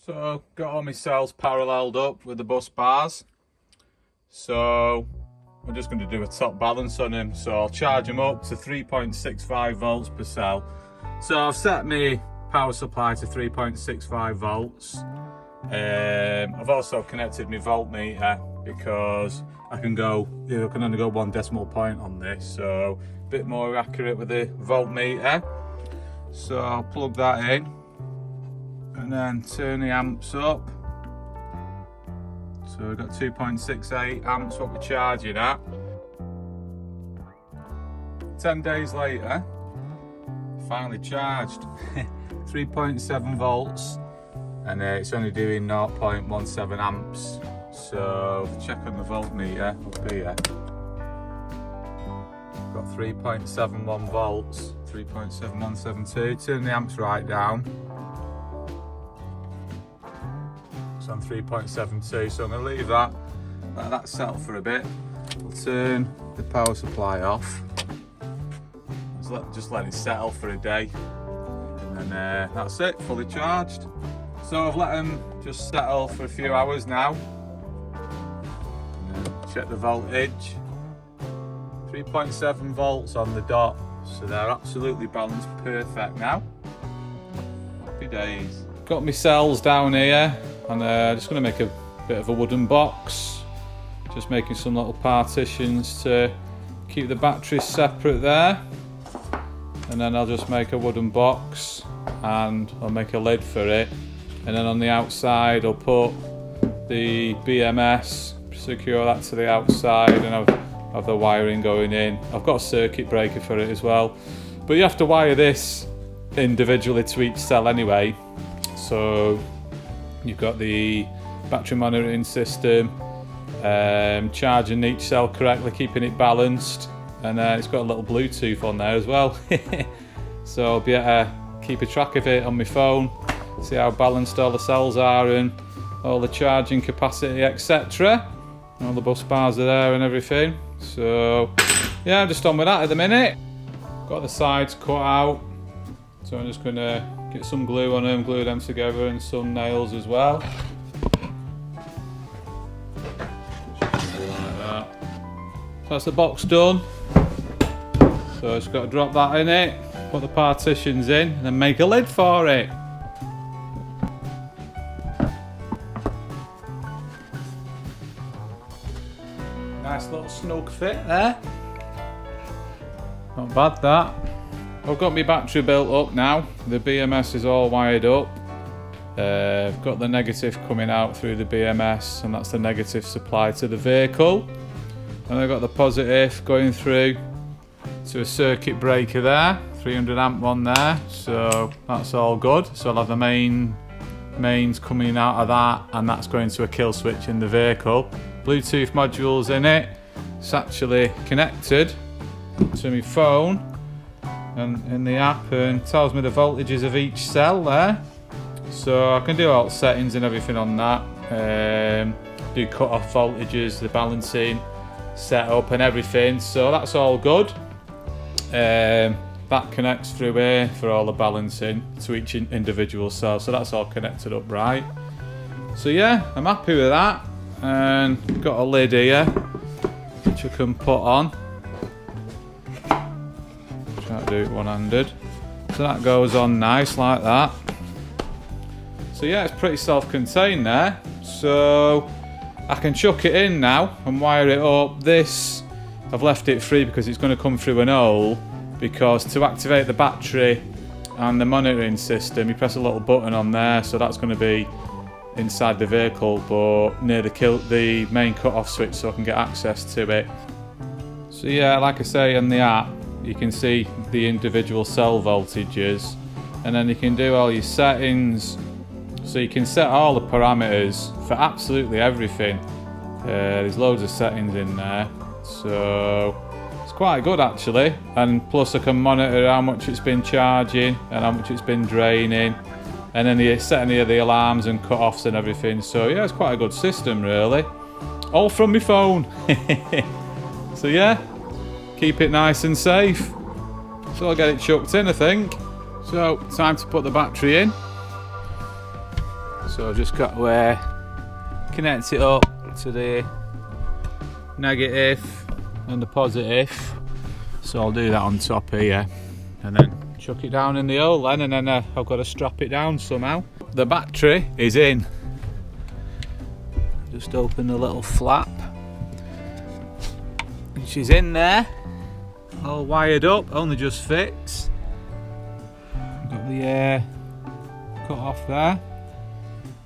So got all my cells paralleled up with the bus bars. So I'm just going to do a top balance on them. So I'll charge them up to 3.65 volts per cell. So I've set my power supply to 3.65 volts. I've also connected my voltmeter because I can only go 1 decimal point on this, so a bit more accurate with the voltmeter. So I'll plug that in and then turn the amps up. So we've got 2.68 amps what we're charging at. 10 days later, finally charged 3.7 volts and it's only doing 0.17 amps. So check on the voltmeter up here. Got 3.71 volts, 3.7172. Turn the amps right down. It's on 3.72, so I'm going to leave that, let that settle for a bit. We'll turn the power supply off. Just let it settle for a day, and then that's it, fully charged. So I've let them just settle for a few hours now. Check the voltage. 3.7 volts on the dot, so they're absolutely balanced perfect now. Happy days. Got my cells down here, and just going to make a bit of a wooden box. Just making some little partitions to keep the batteries separate there. And then I'll just make a wooden box and I'll make a lid for it. And then on the outside I'll put the BMS, secure that to the outside, and have the wiring going in. I've got a circuit breaker for it as well. But you have to wire this individually to each cell anyway. So you've got the battery monitoring system, charging each cell correctly, keeping it balanced, and it's got a little Bluetooth on there as well. So I'll be able to keep a track of it on my phone, see how balanced all the cells are and all the charging capacity, etc. All the bus bars are there and everything. So yeah, I'm just on with that at the minute. Got the sides cut out, so I'm just going to get some glue on them, glue them together, and some nails as well. Like that. So that's the box done. So just got to drop that in it, put the partitions in, and then make a lid for it. Nice little snug fit there. Not bad that. I've got my battery built up now. The BMS is all wired up. I've got the negative coming out through the BMS, and that's the negative supply to the vehicle. And I've got the positive going through to a circuit breaker there, 300 amp one there. So that's all good. So I'll have the mains coming out of that, and that's going to a kill switch in the vehicle. Bluetooth modules in it. It's actually connected to my phone and in the app, and tells me the voltages of each cell there. So I can do all the settings and everything on that. Do cut off voltages, the balancing setup and everything. So that's all good. That connects through here for all the balancing to each individual cell. So that's all connected up right. So yeah, I'm happy with that. And got a lid here which I can put on. Try to do it one-handed. So that goes on nice like that. So yeah, it's pretty self-contained there. So I can chuck it in now and wire it up. This, I've left it free because it's going to come through an hole, because to activate the battery and the monitoring system, you press a little button on there, so that's going to be inside the vehicle but near the main cut-off switch, so I can get access to it. So yeah, like I say, in the app you can see the individual cell voltages, and then you can do all your settings. So you can set all the parameters for absolutely everything. There's loads of settings in there, so it's quite good actually. And plus I can monitor how much it's been charging and how much it's been draining, and then you set any of the alarms and cut-offs and everything. So yeah, it's quite a good system really. All from my phone. So yeah, keep it nice and safe. So I'll get it chucked in, I think. So time to put the battery in. So I've just got to connect it up to the negative and the positive. So I'll do that on top here and then chuck it down in the hole then, and then I've got to strap it down somehow. The battery is in. Just open the little flap. And she's in there, all wired up, only just fits. Got the cut off there.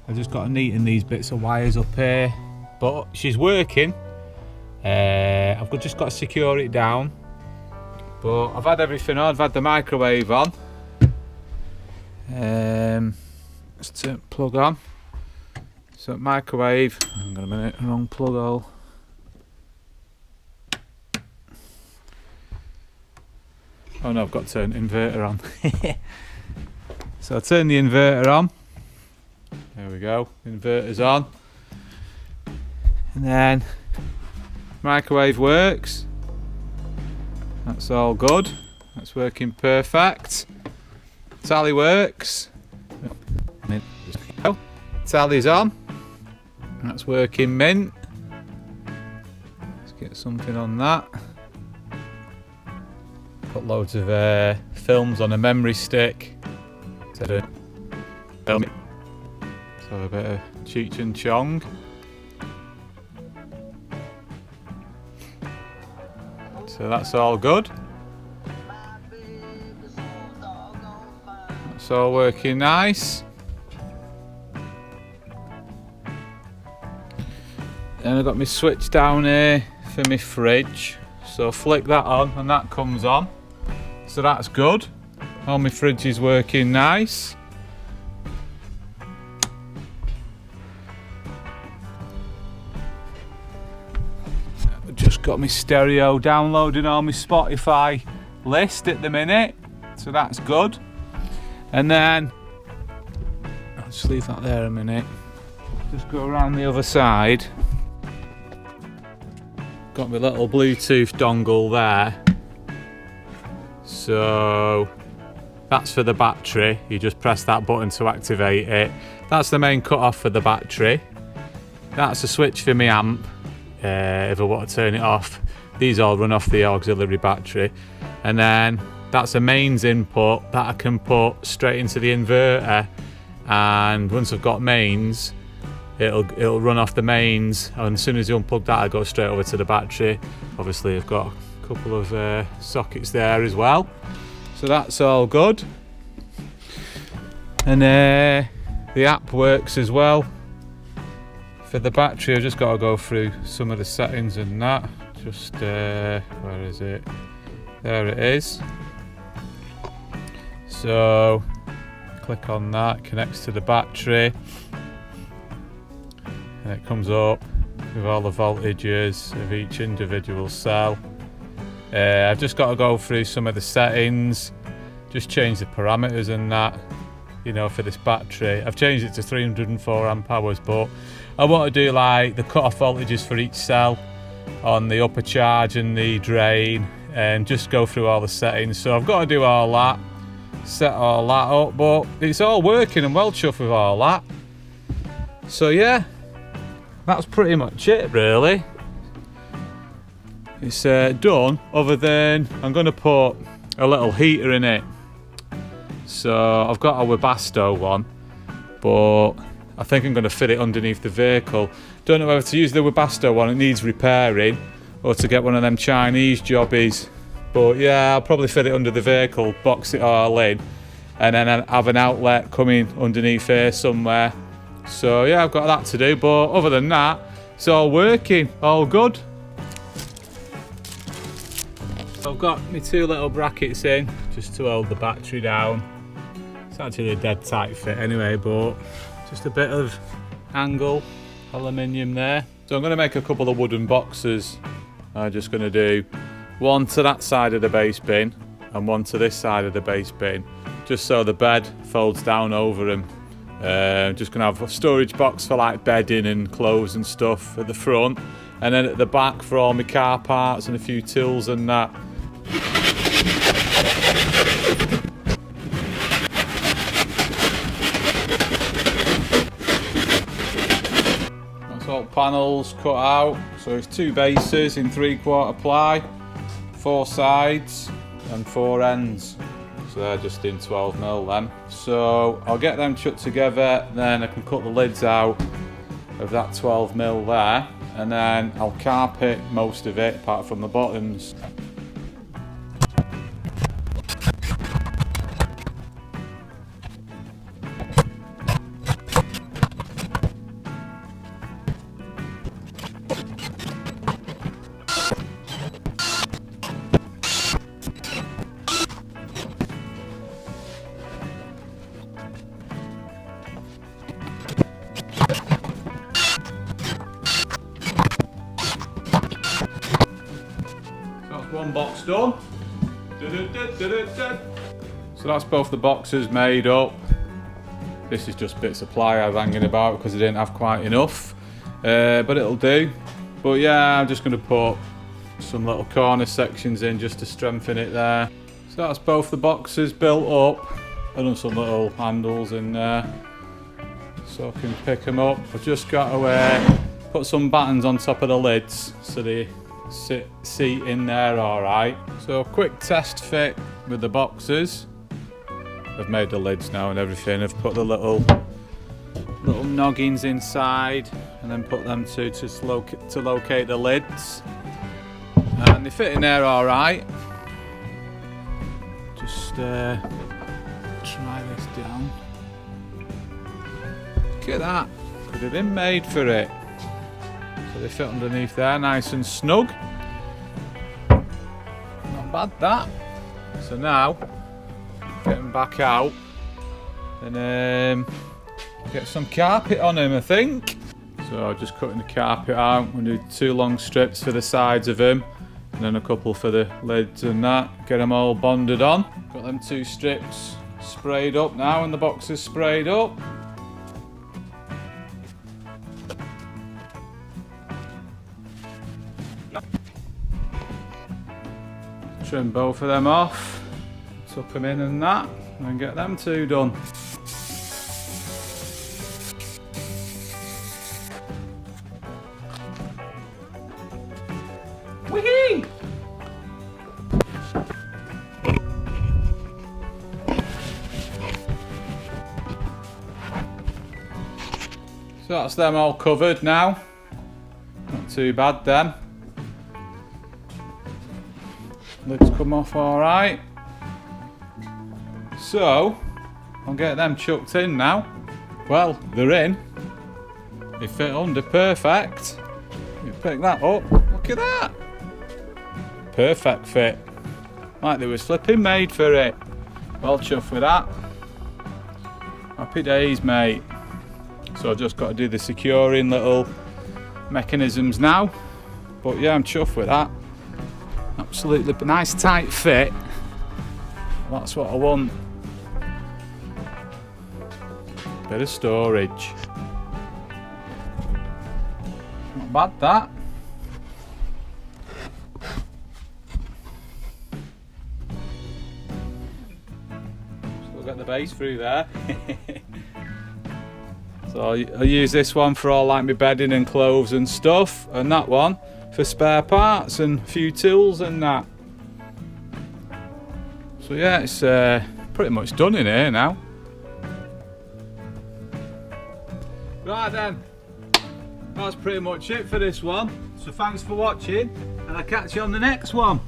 I've just got to neaten these bits of wires up here, but she's working. I've just got to secure it down, but I've had everything on. I've had the microwave on. Let's turn plug on. So microwave, hang on a minute, wrong plug hole. Oh no, I've got to turn the inverter on. So I turn the inverter on. There we go, inverter's on. And then microwave works. That's all good. That's working perfect. Tally works. Tally's on. That's working mint. Let's get something on that. Put loads of films on a memory stick. So a bit of Cheech and Chong. So that's all good. That's all working nice. Then I've got my switch down here for my fridge. So flick that on and that comes on. So that's good. All my fridge is working nice. Just got my stereo downloading on my Spotify list at the minute, so that's good. And then I'll just leave that there a minute. Just go around the other side. Got my little Bluetooth dongle there. So that's for the battery. You just press that button to activate it. That's the main cut-off for the battery. That's a switch for my amp. If I want to turn it off, these all run off the auxiliary battery. And then that's a mains input that I can put straight into the inverter, and once I've got mains, it'll run off the mains, and as soon as you unplug that, I go straight over to the battery. Obviously I've got a couple of sockets there as well, so that's all good. And the app works as well. For the battery, I've just got to go through some of the settings and that. Just, where is it? There it is. So, click on that, connects to the battery. And it comes up with all the voltages of each individual cell. I've just got to go through some of the settings, just change the parameters and that, you know, for this battery. I've changed it to 304 amp hours, but I want to do like the cut-off voltages for each cell on the upper charge and the drain, and just go through all the settings. So I've got to do all that, set all that up, but it's all working. I'm well chuffed with all that. So yeah, that's pretty much it really. It's done, other than I'm going to put a little heater in it. So I've got a Webasto one, but I think I'm going to fit it underneath the vehicle. Don't know whether to use the Webasto one, it needs repairing, or to get one of them Chinese jobbies. But yeah, I'll probably fit it under the vehicle, box it all in, and then have an outlet coming underneath here somewhere. So yeah, I've got that to do, but other than that, it's all working, all good. So I've got my two little brackets in, just to hold the battery down. It's actually a dead tight fit anyway, but just a bit of angle aluminium there. So I'm going to make a couple of wooden boxes. I'm just going to do one to that side of the base bin and one to this side of the base bin, just so the bed folds down over them. Just going to have a storage box for like bedding and clothes and stuff at the front, and then at the back for all my car parts and a few tools and that. panels cut out. So it's 2 bases in 3/4 ply, 4 sides and 4 ends. So they're just in 12mm then. So I'll get them chucked together, then I can cut the lids out of that 12mm there, and then I'll carpet most of it apart from the bottoms. One box done. So that's both the boxes made up. This is just bits of ply I was hanging about because I didn't have quite enough, but it'll do. But yeah, I'm just going to put some little corner sections in just to strengthen it there. So that's both the boxes built up. I've done some little handles in there so I can pick them up. I've just got to put some battens on top of the lids so they seat in there alright. So quick test fit with the boxes. I've made the lids now and everything. I've put the little noggins inside and then put them to locate the lids, and they fit in there alright. Just try this down. Look at that, could have been made for it. So they fit underneath there, nice and snug. Not bad that. So now, get them back out and get some carpet on them, I think. So just cutting the carpet out. I'm going to do 2 long strips for the sides of them, and then a couple for the lids and that. Get them all bonded on. Got them 2 strips sprayed up now, and the boxes sprayed up. Trim both of them off, tuck them in and that, and get them 2 done. Whee! So that's them all covered now. Not too bad then. Lids come off alright. So, I'll get them chucked in now. Well, they're in. They fit under perfect. You pick that up. Look at that. Perfect fit. Like they was flipping made for it. Well chuffed with that. Happy days, mate. So I've just got to do the securing little mechanisms now. But yeah, I'm chuffed with that. Absolutely nice tight fit. That's what I want. Bit of storage. Not bad that. Still got the base through there. So I use this one for all like my bedding and clothes and stuff, and that one for spare parts and a few tools and that. So yeah, it's pretty much done in here now. Right then, that's pretty much it for this one. So thanks for watching, and I'll catch you on the next one.